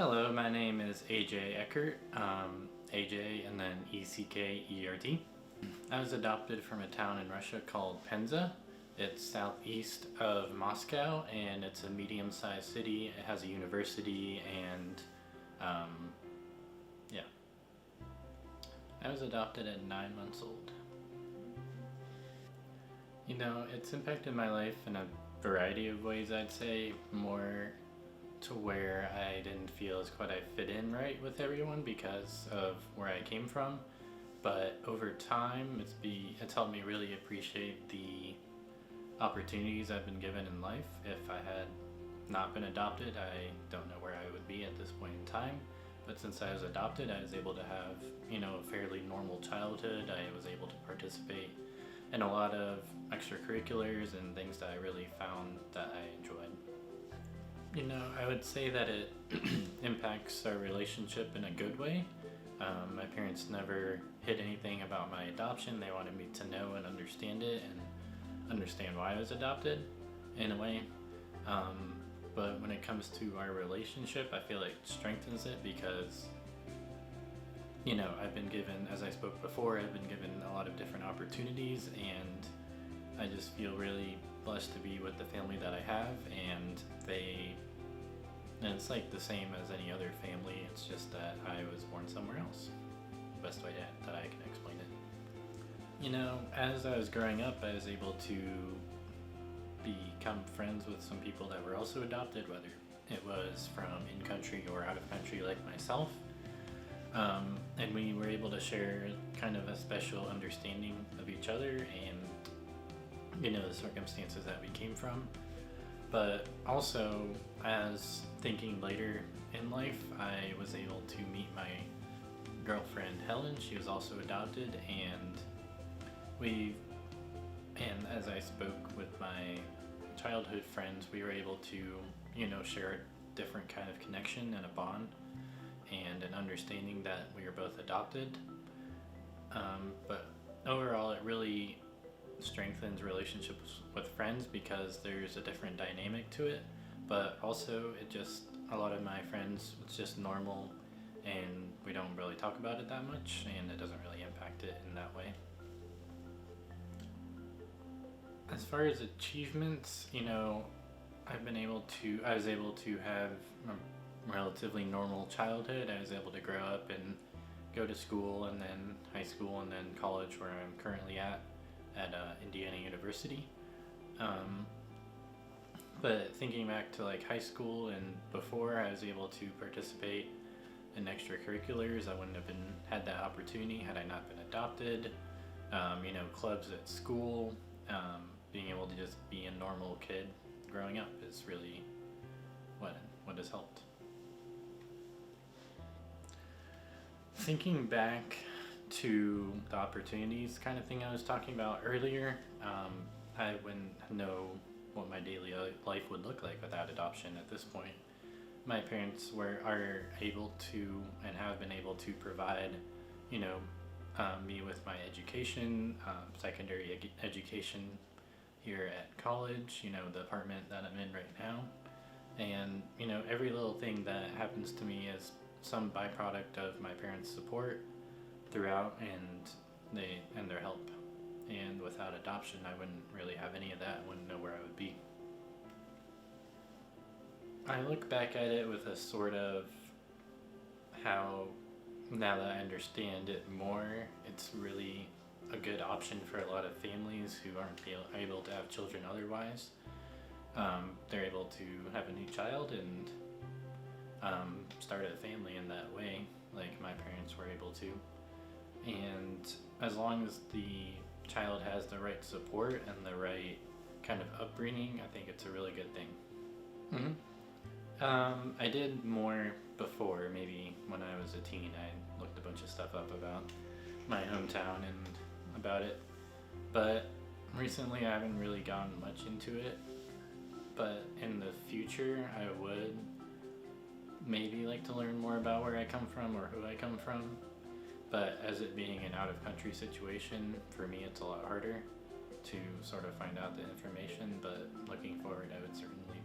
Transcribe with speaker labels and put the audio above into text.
Speaker 1: Hello, my name is AJ Eckert, AJ and then ECKERT. I was adopted from a town in Russia called Penza. It's southeast of Moscow and it's a medium-sized city. It has a university and yeah. I was adopted at 9 months old. You know, it's impacted my life in a variety of ways, I'd say. More to where I didn't feel as quite I fit in right with everyone because of where I came from. But over time, it's helped me really appreciate the opportunities I've been given in life. If I had not been adopted, I don't know where I would be at this point in time. But since I was adopted, I was able to have, a fairly normal childhood. I was able to participate in a lot of extracurriculars and things that I really found that I enjoyed. I would say that it impacts our relationship in a good way. My parents never hid anything about my adoption. They wanted me to know and understand it and understand why I was adopted in a way. But when it comes to our relationship, I feel like it strengthens it because, I've been given, as I spoke before, I've been given a lot of different opportunities and I just feel really blessed to be with the family that I have, and it's like the same as any other family. It's just that I was born somewhere else. Best way that I can explain it. As I was growing up, I was able to become friends with some people that were also adopted, whether it was from in-country or out-of-country like myself. And we were able to share kind of a special understanding of each other and the circumstances that we came from. But also, as thinking later in life, I was able to meet my girlfriend Helen. She was also adopted, and as I spoke with my childhood friends, we were able to share a different kind of connection and a bond and an understanding that we were both adopted. But overall, it really strengthens relationships with friends because there's a different dynamic to it, but also a lot of my friends, it's just normal and we don't really talk about it that much and it doesn't really impact it in that way. As far as achievements, I was able to have a relatively normal childhood. I was able to grow up and go to school and then high school and then college where I'm currently at Indiana University. But thinking back to like high school and before, I was able to participate in extracurriculars. I wouldn't have had that opportunity had I not been adopted. Clubs at school, being able to just be a normal kid growing up is really what has helped. Thinking back to the opportunities kind of thing I was talking about earlier, I wouldn't know what my daily life would look like without adoption at this point. My parents are able to and have been able to provide, me with my education, secondary education here at college, the apartment that I'm in right now. And, every little thing that happens to me is some byproduct of my parents' support throughout and their help. And without adoption, I wouldn't really have any of that. I wouldn't know where I would be. I look back at it with a sort of how, now that I understand it more, it's really a good option for a lot of families who aren't able to have children otherwise. They're able to have a new child and start a family in that way, like my parents were able to. And as long as the child has the right support and the right kind of upbringing, I think it's a really good thing. I did more before, maybe when I was a teen. I looked a bunch of stuff up about my hometown and about it, but recently I haven't really gone much into it. But in the future, I would maybe like to learn more about where I come from or who I come from. But as it being an out-of-country situation, for me it's a lot harder to sort of find out the information, but looking forward I would certainly